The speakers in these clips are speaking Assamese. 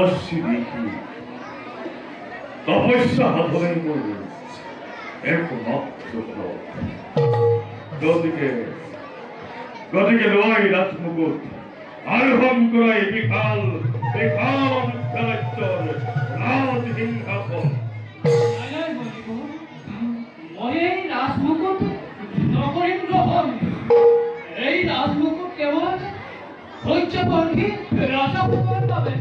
তপস্বী দেখি তপস্যা সাধনের করবে একমাত্র গতিকে গতিকে নয় রাজমুকুট আরোহণ করাই বিকাল বিকাল রাজ সিংহাসন এই রাজমুকুট নগরী গ্রহণ এই রাজমুকুট কেবল ধৈর্যপন্থী রাজা ভগবান পাবেন।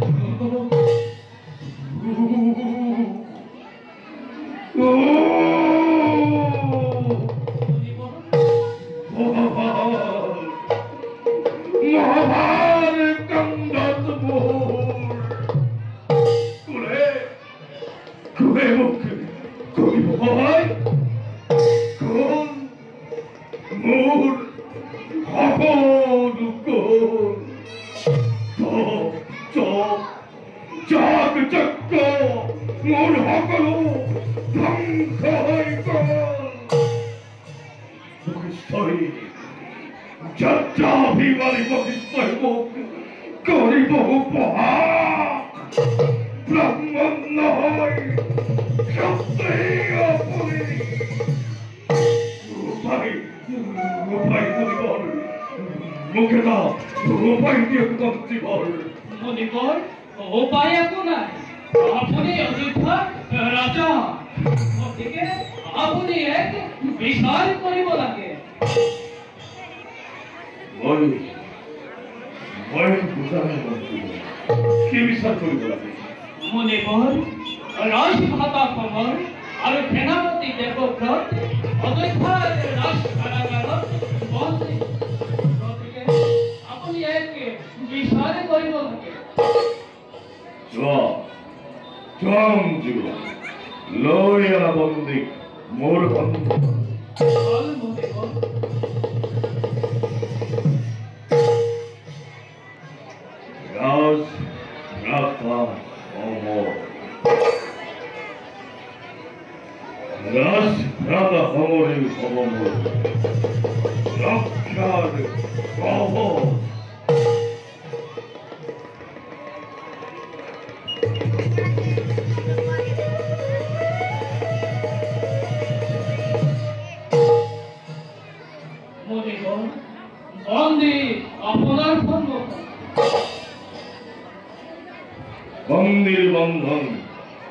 বন্দির বন্ধন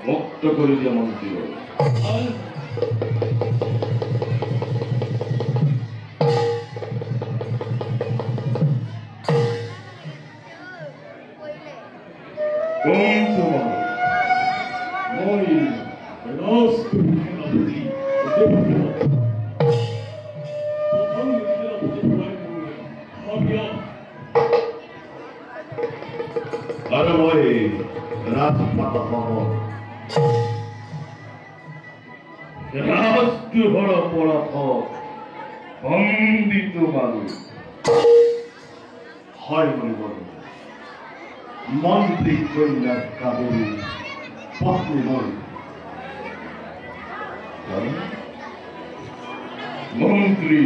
মুক্ত করে দিয়ে মন্ত্রী মন্ত্রী কন্যা কাবেরী পত্নী নয় মন্ত্রী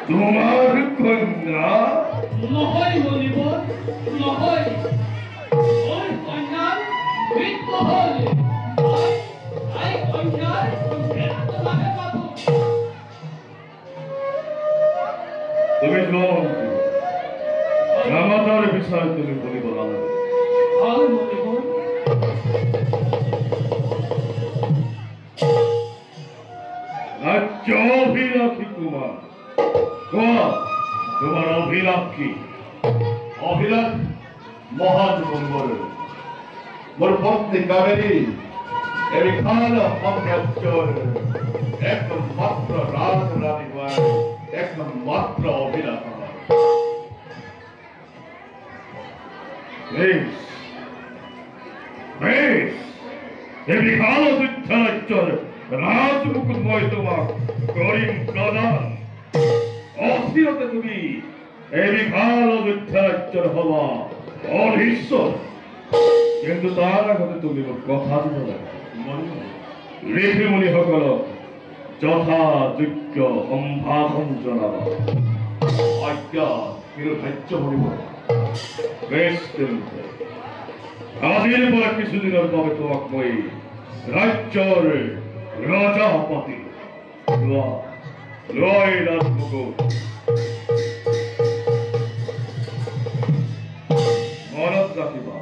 তোমার কন্যা নহয় বলিব নহয় ওই কন্যার মৃত্যু হলে এই কন্যার তোমাকে পাবো তুমি মন্ত্রী রামাতার বিষয় তুমি বলিব না রাজ্য অভিলাষী তোমার তোমার অভিলাষ কি? অভিলাষ মহান মঙ্গল মোর পত্নী কাবেরী এই খান মন্ত্রাঞ্চল একমাত্র রাজরানী একমাত্র অভিলাষ বেশ বেশ এই বিশাল যুদ্ধরাজ্যের রাজমুকুটময় তোমার করিম প্রদান অস্থিরতে তুমি এই বিশাল যুদ্ধরাজ্যের হওয়া অধীশ্বর কিন্তু তার আগতে তুমি কথা দিব না ঋষিমুনি সকল যথাযোগ্য সম্ভাষণ জনাবা আজ্ঞা কিন্তু ধার্য মনিব বেশ কিন্তু আজিৰ পৰা কিছুদিনৰ বাবে তোমাক মই ৰাজ্যৰ ৰজাপতি লোৱাই ৰাজমুকুট মনত ৰাখিবা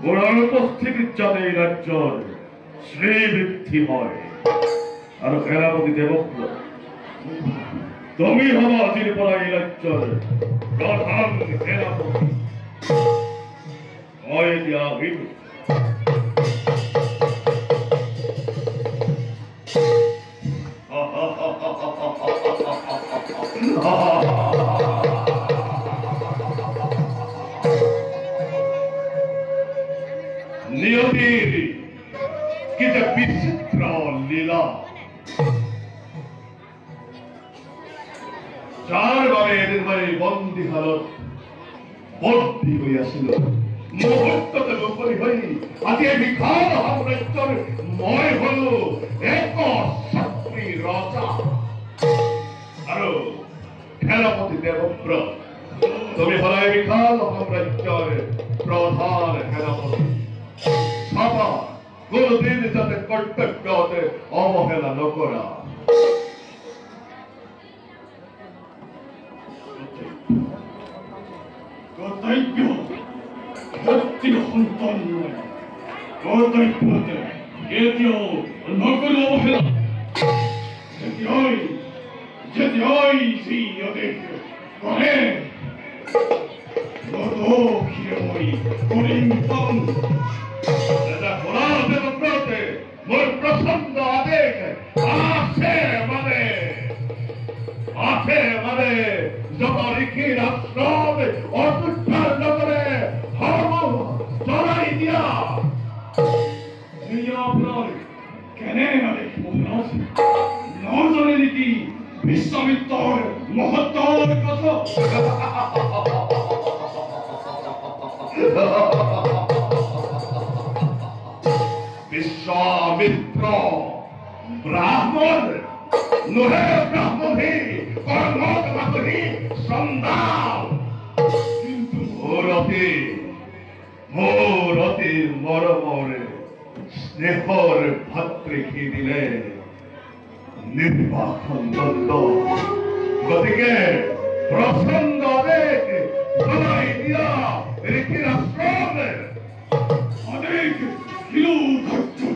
মোৰ অনুপস্থিতিত যাতে এই ৰাজ্যৰ শ্ৰীবৃদ্ধি হয় আৰু সেনাপতি দেৱব্ৰত তুমি হবা আজিৰ পৰা এই ৰাজ্যৰ প্ৰধান সেনাপতি মই এতিয়া আহিলো নিয়তিৰ কি যে বিচিত্ৰ লীলা যাৰ বাবে এদিন মই বন্দীশালত বন্দী হৈ আছিলো মুহূৰ্ততে মুকলি হৈ আজি এই বিশাল সাম্ৰাজ্যৰ মই হলো এক শক্তি ৰজা আৰু সেনাপতি দেৱব্ৰত তুমি হলা এই বিশাল সাম্ৰাজ্যৰ প্ৰধান সেনাপতি চাবা কোনোদিন যাতে কৰ্তব্যত অৱহেলা নকৰা কৰ্তব্য শক্তিৰ সন্তান মই কৰ্তব্যতে কেতিয়াও নকৰো অৱহেলা যেতিয়াই যি আদেশ কৰে নদক্ষিৰে মই কৰিম পাম মোৰ প্ৰচণ্ড আদেশ আছে মানে যত ঋষিৰ আশ্ৰম অযোধ্যাৰ নগৰে জ্বলাই দিয়া আপোনাৰ কেনে আদেশ মহাৰাজ নজনে নেকি বিশ্বামিত্ৰৰ মহত্বৰ কথা বিশ্বামিত্র ব্রাহ্মণ নুহে ব্রাহ্মণী কর্মক মাতহি সন্ধান কিন্তু মোর অতি মরমরে স্নেহর ভাতৃষি দিলে নির্বাসন দণ্ড গতিকে প্রসন্ন আদেশ জনাই দিয়া ঋষির আশ্রমে আদেশ ধৈর্য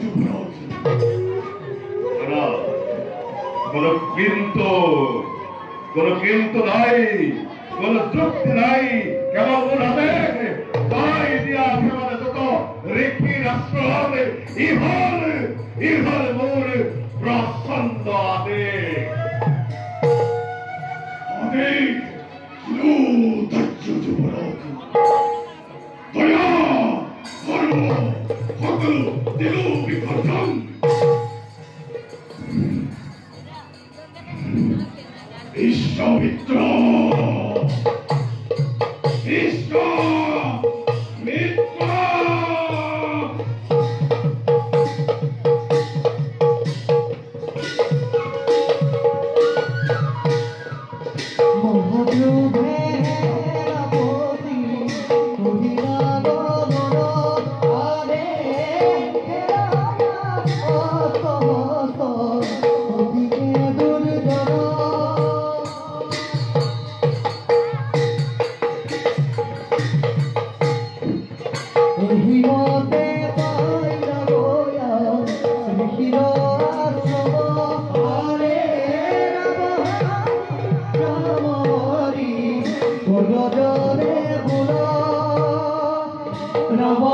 যুবরাজ কোন কিন্তু নাই কোন যুক্তি নাই কেবল আদেশ তাই দিয়া সেবারে যত ঋষির আশ্রমে ইহল মোর প্রসন্ন আদেশ ধৈর্য যুবরাজ দয়া ধর্ম সকল দিল বিভাজন বিশ্বামিত্র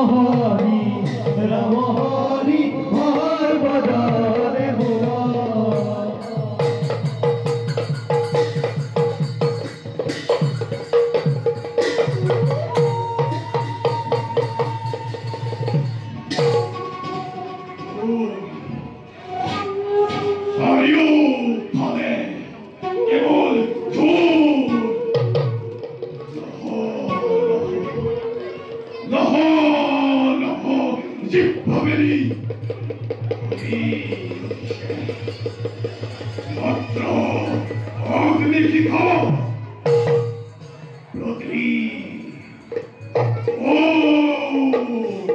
Oh!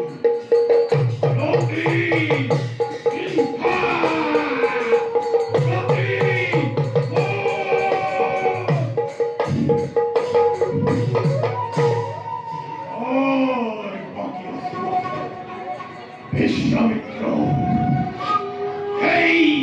বিশ্বামিত্র, এই